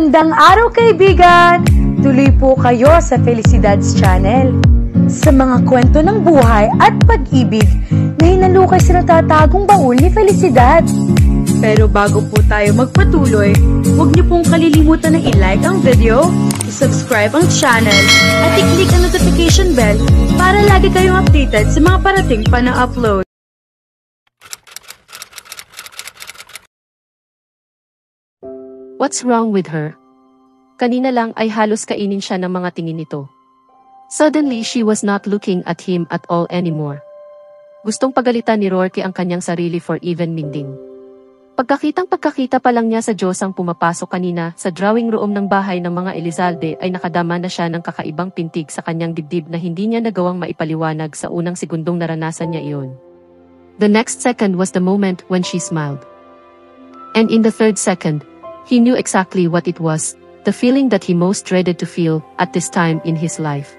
Magandang araw kaibigan! Tuloy po kayo sa Felicidad's Channel. Sa mga kwento ng buhay at pag-ibig na hinalukay sa natatagong baul ni Felicidad. Pero bago po tayo magpatuloy, huwag niyo pong kalilimutan na i-like ang video, i-subscribe ang channel, at i-click ang notification bell para lagi kayong updated sa mga parating pa na upload. What's wrong with her? Kanina lang ay halos kainin siya ng mga tingin nito. Suddenly she was not looking at him at all anymore. Gustong pagalitan ni Rourke ang kanyang sarili for even minding. Pagkakita pa lang niya sa Diyos ang pumapasok kanina sa drawing room ng bahay ng mga Elizalde ay nakadama na siya ng kakaibang pintig sa kanyang dibdib na hindi niya nagawang maipaliwanag sa unang segundong naranasan niya iyon. The next second was the moment when she smiled. And in the third second, he knew exactly what it was, the feeling that he most dreaded to feel at this time in his life.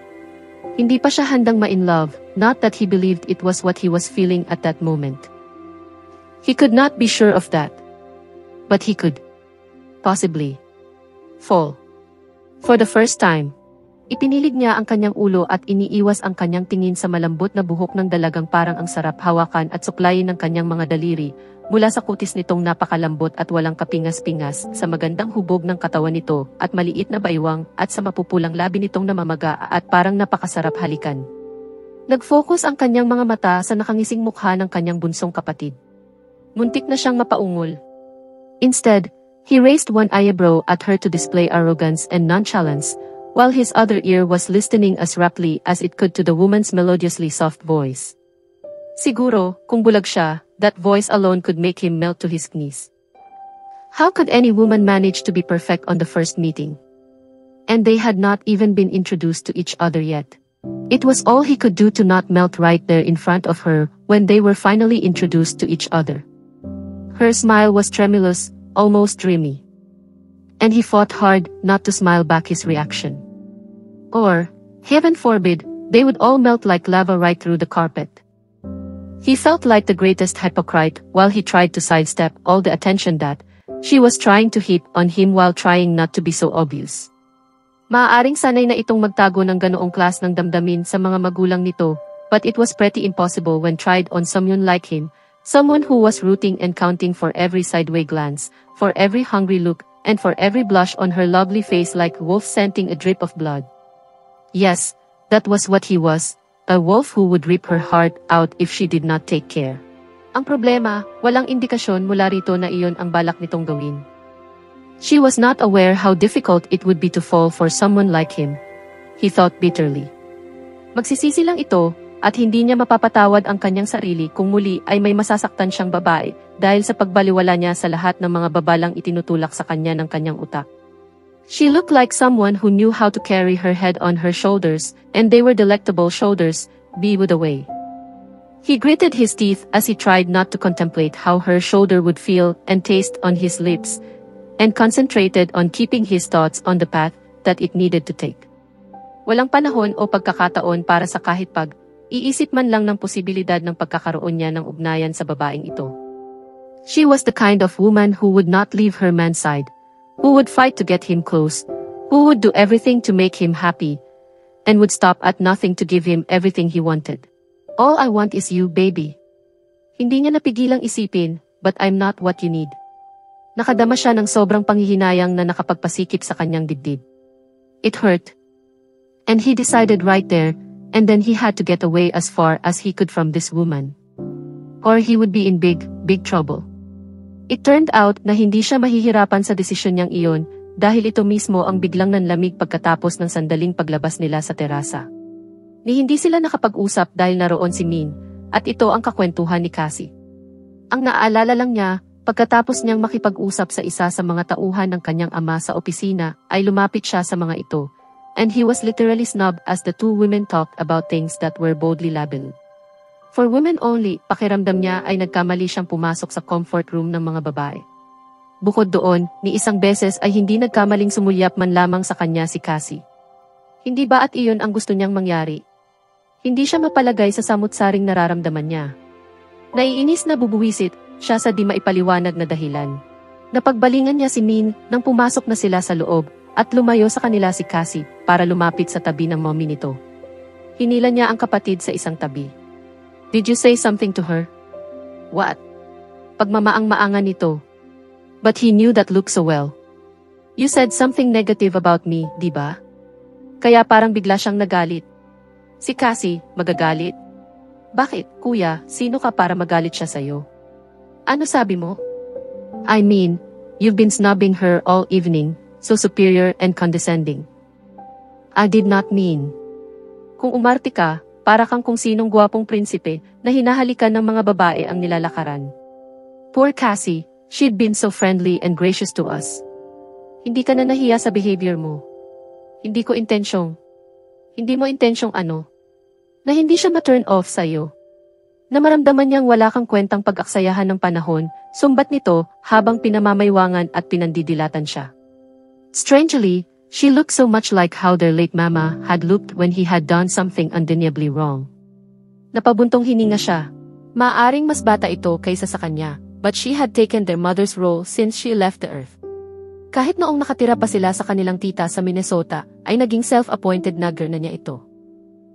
Hindi pa siya handang ma-in love, not that he believed it was what he was feeling at that moment. He could not be sure of that. But he could, possibly, fall. For the first time, ipinilig niya ang kanyang ulo at iniiwas ang kanyang tingin sa malambot na buhok ng dalagang parang ang sarap hawakan at suklayin ng kanyang mga daliri, mula sa kutis nitong napakalambot at walang kapingas-pingas, sa magandang hubog ng katawan nito, at maliit na baywang, at sa mapupulang labi nitong namamaga at parang napakasarap halikan. Nag-focus ang kanyang mga mata sa nakangising mukha ng kanyang bunsong kapatid. Muntik na siyang mapaungol. Instead, he raised one eyebrow at her to display arrogance and nonchalance, while his other ear was listening as raptly as it could to the woman's melodiously soft voice. Siguro, kung bulag siya, that voice alone could make him melt to his knees. How could any woman manage to be perfect on the first meeting? And they had not even been introduced to each other yet. It was all he could do to not melt right there in front of her when they were finally introduced to each other. Her smile was tremulous, almost dreamy. And he fought hard not to smile back his reaction. Or, heaven forbid, they would all melt like lava right through the carpet. He felt like the greatest hypocrite while he tried to sidestep all the attention that she was trying to heap on him while trying not to be so obvious. Maaaring sanay na itong magtago ng ganoong klas ng damdamin sa mga magulang nito, but it was pretty impossible when tried on someone like him, someone who was rooting and counting for every sideway glance, for every hungry look, and for every blush on her lovely face like a wolf scenting a drip of blood. Yes, that was what he was. A wolf who would rip her heart out if she did not take care. Ang problema, walang indikasyon mula rito na iyon ang balak nitong gawin. She was not aware how difficult it would be to fall for someone like him. He thought bitterly. Magsisisi lang ito, at hindi niya mapapatawad ang kanyang sarili kung muli ay may masasaktan siyang babae dahil sa pagbaliwala niya sa lahat ng mga babalang itinutulak sa kanya ng kanyang utak. She looked like someone who knew how to carry her head on her shoulders, and they were delectable shoulders, bewed away. He gritted his teeth as he tried not to contemplate how her shoulder would feel and taste on his lips, and concentrated on keeping his thoughts on the path that it needed to take. Walang panahon o pagkakataon para sa kahit iisip man lang ng posibilidad ng pagkakaroon niya ng ugnayan sa babaeng ito. She was the kind of woman who would not leave her man's side, who would fight to get him close, who would do everything to make him happy, and would stop at nothing to give him everything he wanted. All I want is you, baby. Hindi niya napigilang isipin, but I'm not what you need. Nakadama siya ng sobrang panghihinayang na nakapagpasikip sa kanyang dibdib. It hurt. And he decided right there, and then he had to get away as far as he could from this woman. Or he would be in big, big trouble. It turned out na hindi siya mahihirapan sa desisyon niyang iyon, dahil ito mismo ang biglang nanlamig pagkatapos ng sandaling paglabas nila sa terasa. Ni hindi sila nakapag-usap dahil naroon si Min, at ito ang kakwentuhan ni Cassie. Ang naaalala lang niya, pagkatapos niyang makipag-usap sa isa sa mga tauhan ng kanyang ama sa opisina, ay lumapit siya sa mga ito, and he was literally snubbed as the two women talked about things that were boldly labeled. For women only, pakiramdam niya ay nagkamali siyang pumasok sa comfort room ng mga babae. Bukod doon, ni isang beses ay hindi nagkamaling sumulyap man lamang sa kanya si Cassie. Hindi ba at iyon ang gusto niyang mangyari? Hindi siya mapalagay sa samut-saring nararamdaman niya. Naiinis na bubuwisit siya sa di maipaliwanag na dahilan. Napagbalingan niya si Min nang pumasok na sila sa loob at lumayo sa kanila si Cassie para lumapit sa tabi ng mommy nito. Hinila niya ang kapatid sa isang tabi. Did you say something to her? What? Pagmamaang-maangan nito. But he knew that look so well. You said something negative about me, di ba? Kaya parang bigla siyang nagalit. Si Cassie, magagalit? Bakit, kuya, sino ka para magalit siya sa'yo? Ano sabi mo? I mean, you've been snubbing her all evening, so superior and condescending. I did not mean. Kung umarte ka, para kang kung sinong gwapong prinsipe na hinahalikan ng mga babae ang nilalakaran. Poor Cassie, she'd been so friendly and gracious to us. Hindi ka na nahiya sa behavior mo. Hindi mo intensyong ano? Na hindi siya ma-turn off sa'yo. Na maramdaman niyang wala kang kwentang pag-aksayahan ng panahon, sumbat nito habang pinamamaywangan at pinandidilatan siya. Strangely, she looked so much like how their late mama had looked when he had done something undeniably wrong. Napabuntong hininga siya. Maaring mas bata ito kaysa sa kanya, but she had taken their mother's role since she left the earth. Kahit noong nakatira pa sila sa kanilang tita sa Minnesota, ay naging self-appointed nagger na niya ito.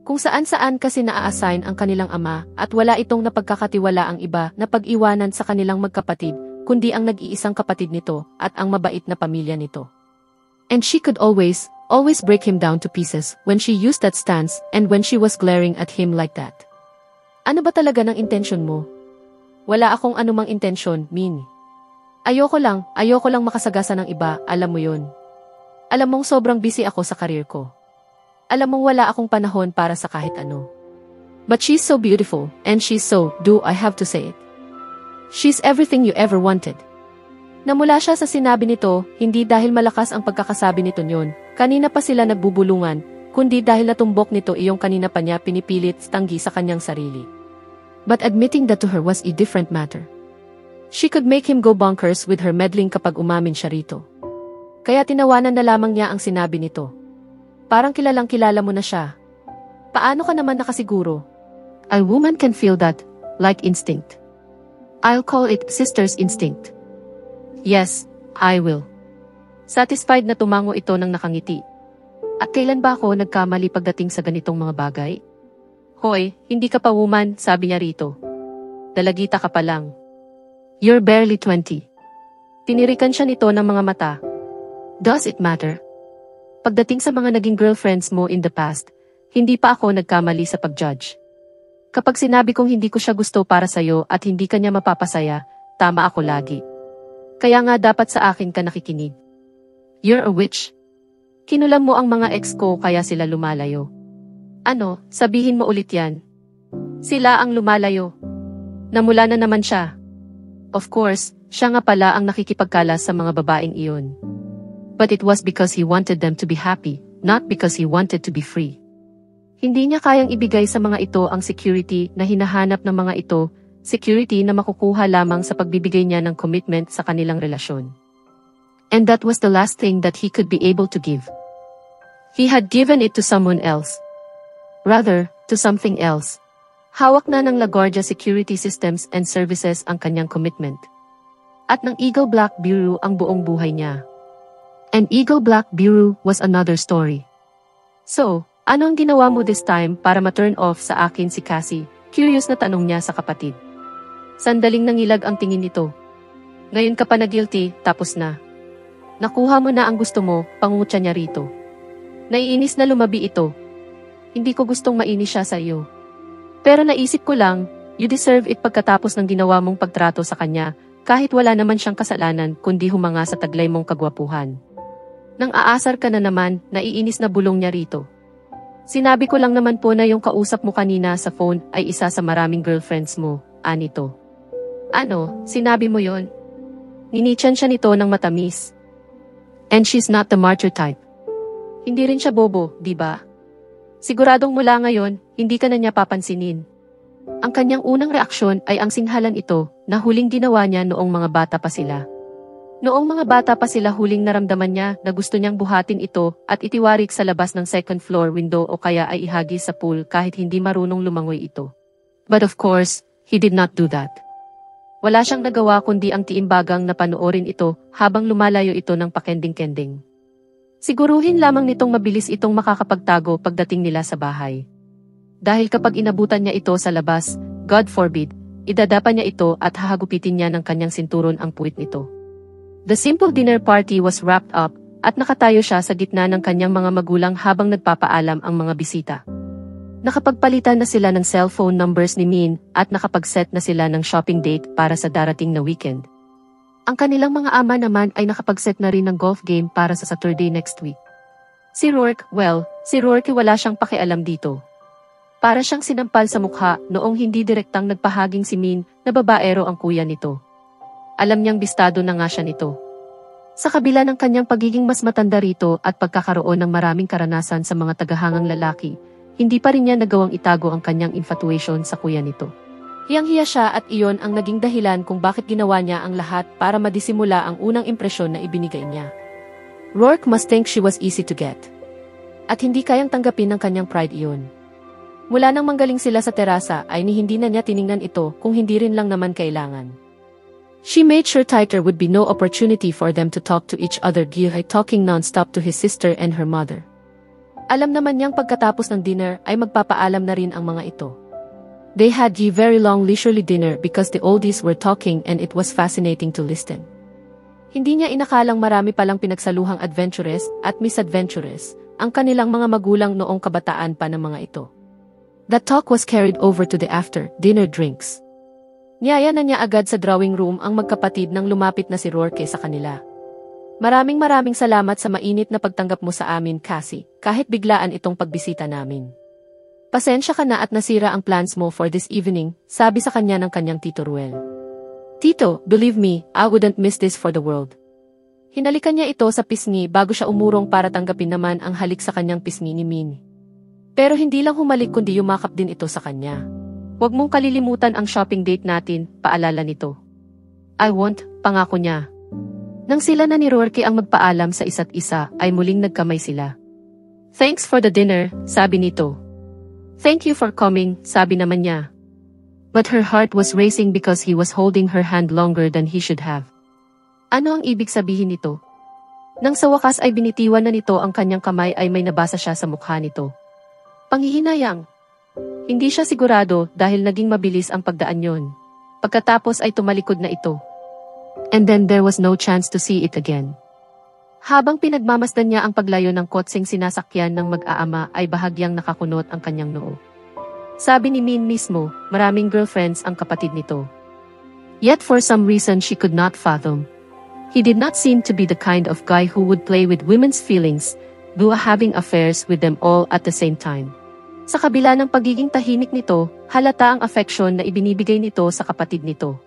Kung saan-saan kasi naa-assign ang kanilang ama at wala itong napagkakatiwala ang iba na pag-iwanan sa kanilang magkapatid, kundi ang nag-iisang kapatid nito at ang mabait na pamilya nito. And she could always break him down to pieces when she used that stance and when she was glaring at him like that. Ano ba talaga ng intensyon mo? Wala akong anumang intensyon, Min. Ayoko lang makasagasa ng iba, alam mo yun. Alam mong sobrang busy ako sa karir ko. Alam mong wala akong panahon para sa kahit ano. But she's so beautiful, and she's so, do I have to say it? She's everything you ever wanted. Namula siya sa sinabi nito, hindi dahil malakas ang pagkakasabi nito nyon, kanina pa sila nagbubulungan, kundi dahil natumbok nito iyong kanina pa niya pinipilit tanggi sa kanyang sarili. But admitting that to her was a different matter. She could make him go bonkers with her meddling kapag umamin siya rito. Kaya tinawanan na lamang niya ang sinabi nito. Parang kilalang kilala mo na siya. Paano ka naman nakasiguro? A woman can feel that, like instinct. I'll call it sister's instinct. Yes, I will. Satisfied na tumango ito ng nakangiti. At kailan ba ako nagkamali pagdating sa ganitong mga bagay? Hoy, hindi ka pa woman, sabi niya rito. Dalagita ka pa lang. You're barely 20. Tinirikan siya nito ng mga mata. Does it matter? Pagdating sa mga naging girlfriends mo in the past, hindi pa ako nagkamali sa pag-judge. Kapag sinabi kong hindi ko siya gusto para sa'yo at hindi ka niya mapapasaya, tama ako lagi. Kaya nga dapat sa akin ka nakikinig. You're a witch. Kinulam mo ang mga ex ko kaya sila lumalayo. Ano, sabihin mo ulit yan. Sila ang lumalayo. Namula na naman siya. Of course, siya nga pala ang nakikipagkalas sa mga babaeng iyon. But it was because he wanted them to be happy, not because he wanted to be free. Hindi niya kayang ibigay sa mga ito ang security na hinahanap ng mga ito, security na makukuha lamang sa pagbibigay niya ng commitment sa kanilang relasyon. And that was the last thing that he could be able to give. He had given it to someone else. Rather, to something else. Hawak na ng LaGuardia Security Systems and Services ang kanyang commitment. At ng Eagle Black Bureau ang buong buhay niya. And Eagle Black Bureau was another story. So, ano ang ginawa mo this time para ma-turn off sa akin si Cassie? Curious na tanong niya sa kapatid. Sandaling nangilag ang tingin nito. Ngayon ka pa na guilty, tapos na. Nakuha mo na ang gusto mo, pangungutya niya rito. Naiinis na lumabi ito. Hindi ko gustong mainis siya sa iyo. Pero naisip ko lang, you deserve it pagkatapos ng ginawa mong pagtrato sa kanya, kahit wala naman siyang kasalanan kundi humanga sa taglay mong kagwapuhan. Nang aasar ka na naman, naiinis na bulong niya rito. Sinabi ko lang naman po na yung kausap mo kanina sa phone ay isa sa maraming girlfriends mo, anito. Ano, sinabi mo yon? Ninityan siya nito ng matamis. And she's not the martyr type. Hindi rin siya bobo, di ba? Siguradong mula ngayon, hindi ka na niya papansinin. Ang kanyang unang reaksyon ay ang singhalan ito na huling ginawa niya noong mga bata pa sila. Noong mga bata pa sila huling naramdaman niya na gusto niyang buhatin ito at itiwarik sa labas ng second floor window o kaya ay ihagis sa pool kahit hindi marunong lumangoy ito. But of course, he did not do that. Wala siyang nagawa kundi ang tiimbagang na panoorin ito habang lumalayo ito ng pakending-kending. Siguruhin lamang nitong mabilis itong makakapagtago pagdating nila sa bahay. Dahil kapag inabutan niya ito sa labas, God forbid, idadapa niya ito at hahagupitin niya ng kanyang sinturon ang puwit nito. The simple dinner party was wrapped up at nakatayo siya sa gitna ng kanyang mga magulang habang nagpapaalam ang mga bisita. Nakapagpalitan na sila ng cellphone numbers ni Min at nakapag-set na sila ng shopping date para sa darating na weekend. Ang kanilang mga ama naman ay nakapag-set na rin ng golf game para sa Saturday next week. Si Rourke wala siyang pakialam dito. Para siyang sinampal sa mukha noong hindi direktang nagpahaging si Min na babaero ang kuya nito. Alam niyang bistado na nga siya nito. Sa kabila ng kanyang pagiging mas matanda rito at pagkakaroon ng maraming karanasan sa mga tagahangang lalaki, hindi pa rin niya nagawang itago ang kanyang infatuation sa kuya nito. Hiyang-hiya siya at iyon ang naging dahilan kung bakit ginawa niya ang lahat para madisimula ang unang impresyon na ibinigay niya. Rourke must think she was easy to get. At hindi kayang tanggapin ng kanyang pride iyon. Mula nang manggaling sila sa terasa ay hindi na niya tiningnan ito kung hindi rin lang naman kailangan. She made sure there would be no opportunity for them to talk to each other, talking non-stop to his sister and her mother. Alam naman niyang pagkatapos ng dinner ay magpapaalam na rin ang mga ito. They had a very long leisurely dinner because the oldies were talking and it was fascinating to listen. Hindi niya inakalang marami palang pinagsaluhang adventurous at misadventurous ang kanilang mga magulang noong kabataan pa ng mga ito. That talk was carried over to the after-dinner drinks. Niyaya na niya agad sa drawing room ang magkapatid nang lumapit na si Rourke sa kanila. Maraming salamat sa mainit na pagtanggap mo sa amin, Cassie, kahit biglaan itong pagbisita namin. Pasensya ka na at nasira ang plans mo for this evening, sabi sa kanya ng kanyang Tito Ruel. Tito, believe me, I wouldn't miss this for the world. Hinalikan niya ito sa pisngi bago siya umurong para tanggapin naman ang halik sa kanyang pisngi ni Min. Pero hindi lang humalik kundi yumakap din ito sa kanya. Huwag mong kalilimutan ang shopping date natin, paalala nito. I won't, pangako niya. Nang sila na ni Rourke ang magpaalam sa isa't isa, ay muling nagkamay sila. Thanks for the dinner, sabi nito. Thank you for coming, sabi naman niya. But her heart was racing because he was holding her hand longer than he should have. Ano ang ibig sabihin nito? Nang sa wakas ay binitiwan na nito ang kanyang kamay ay may nabasa siya sa mukha nito. Panghihinayang. Hindi siya sigurado dahil naging mabilis ang pagdaan yon. Pagkatapos ay tumalikod na ito. And then there was no chance to see it again. Habang pinagmamasdan niya ang paglayo ng kotseng sinasakyan ng mag-aama ay bahagyang nakakunot ang kanyang noo. Sabi ni Min mismo, maraming girlfriends ang kapatid nito. Yet for some reason she could not fathom. He did not seem to be the kind of guy who would play with women's feelings, having affairs with them all at the same time. Sa kabila ng pagiging tahimik nito, halata ang affection na ibinibigay nito sa kapatid nito.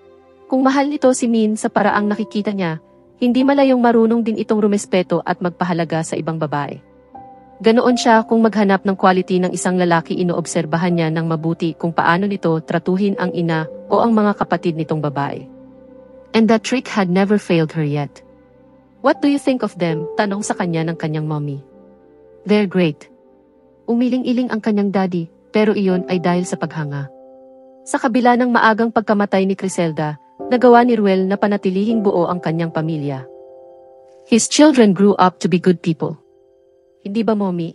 Kung mahal nito si Min sa paraang nakikita niya, hindi malayong marunong din itong rumespeto at magpahalaga sa ibang babae. Ganoon siya kung maghanap ng quality ng isang lalaki, inoobserbahan niya ng mabuti kung paano nito tratuhin ang ina o ang mga kapatid nitong babae. And that trick had never failed her yet. What do you think of them? Tanong sa kanya ng kanyang mommy. They're great. Umiling-iling ang kanyang daddy, pero iyon ay dahil sa paghanga. Sa kabila ng maagang pagkamatay ni Criselda, nagawa ni Ruel na panatilihing buo ang kanyang pamilya. His children grew up to be good people. Hindi ba, mommy?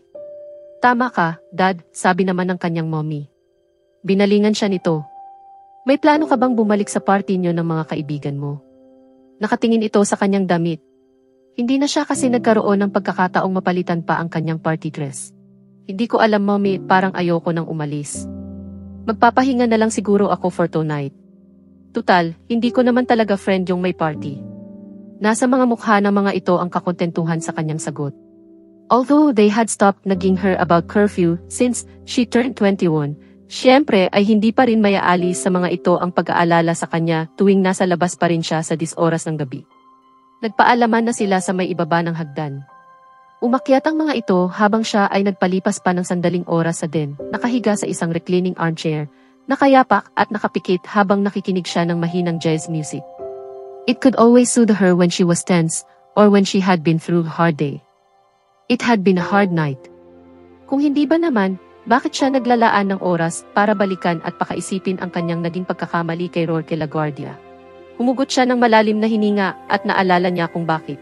Tama ka, dad, sabi naman ng kanyang mommy. Binalingan siya nito. May plano ka bang bumalik sa party niyo ng mga kaibigan mo? Nakatingin ito sa kanyang damit. Hindi na siya kasi nagkaroon ng pagkakataong mapalitan pa ang kanyang party dress. Hindi ko alam, mommy, parang ayoko nang umalis. Magpapahinga na lang siguro ako for tonight. Tutal, hindi ko naman talaga friend yung may party. Nasa mga mukha ng mga ito ang kakontentuhan sa kanyang sagot. Although they had stopped nagging her about curfew since she turned 21, siyempre ay hindi pa rin mayaalis sa mga ito ang pag-aalala sa kanya tuwing nasa labas pa rin siya sa 10 oras ng gabi. Nagpaalaman na sila sa may ibaba ng hagdan. Umakyat ang mga ito habang siya ay nagpalipas pa ng sandaling oras sa den, nakahiga sa isang reclining armchair, nakayapak at nakapikit habang nakikinig siya ng mahinang jazz music. It could always soothe her when she was tense, or when she had been through a hard day. It had been a hard night. Kung hindi ba naman, bakit siya naglalaan ng oras para balikan at pakaisipin ang kanyang naging pagkakamali kay Rourke LaGuardia? Humugot siya ng malalim na hininga at naalala niya kung bakit.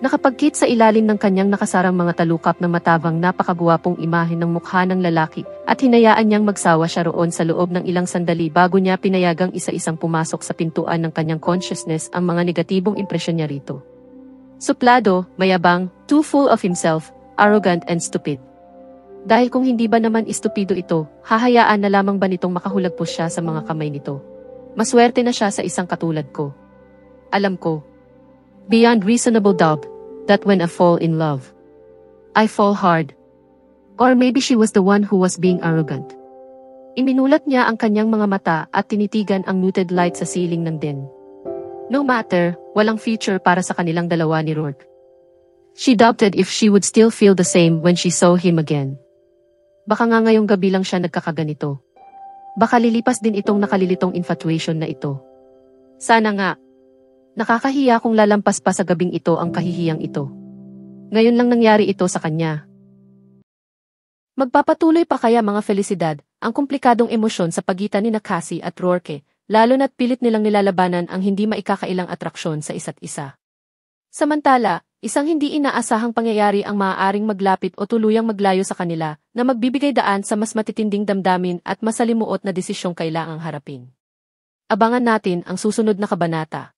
Nakapagkit sa ilalim ng kanyang nakasarang mga talukap na matavang napakaguwapong imahe ng mukha ng lalaki at hinayaan niyang magsawa siya roon sa loob ng ilang sandali bago niya pinayagang isa-isang pumasok sa pintuan ng kanyang consciousness ang mga negatibong impresyon niya rito. Suplado, mayabang, too full of himself, arrogant and stupid. Dahil kung hindi ba naman estupido ito, hahayaan na lamang ba nitong makahulagpos siya sa mga kamay nito? Maswerte na siya sa isang katulad ko. Alam ko, beyond reasonable doubt, that when I fall in love, I fall hard. Or maybe she was the one who was being arrogant. Iminulat niya ang kanyang mga mata at tinitigan ang muted light sa ceiling ng den. No matter, walang future para sa kanilang dalawa ni Rourke. She doubted if she would still feel the same when she saw him again. Baka nga ngayong gabi lang siya nagkakaganito. Baka lilipas din itong nakalilitong infatuation na ito. Sana nga. Nakakahiya kung lalampas pa sa gabing ito ang kahihiyang ito. Ngayon lang nangyari ito sa kanya. Magpapatuloy pa kaya mga Felicidad ang komplikadong emosyon sa pagitan ni Cassie at Rourke, lalo na't pilit nilang nilalabanan ang hindi maikakailang atraksyon sa isa't isa. Samantala, isang hindi inaasahang pangyayari ang maaaring maglapit o tuluyang maglayo sa kanila na magbibigay daan sa mas matitinding damdamin at masalimuot na desisyong kailangang harapin. Abangan natin ang susunod na kabanata.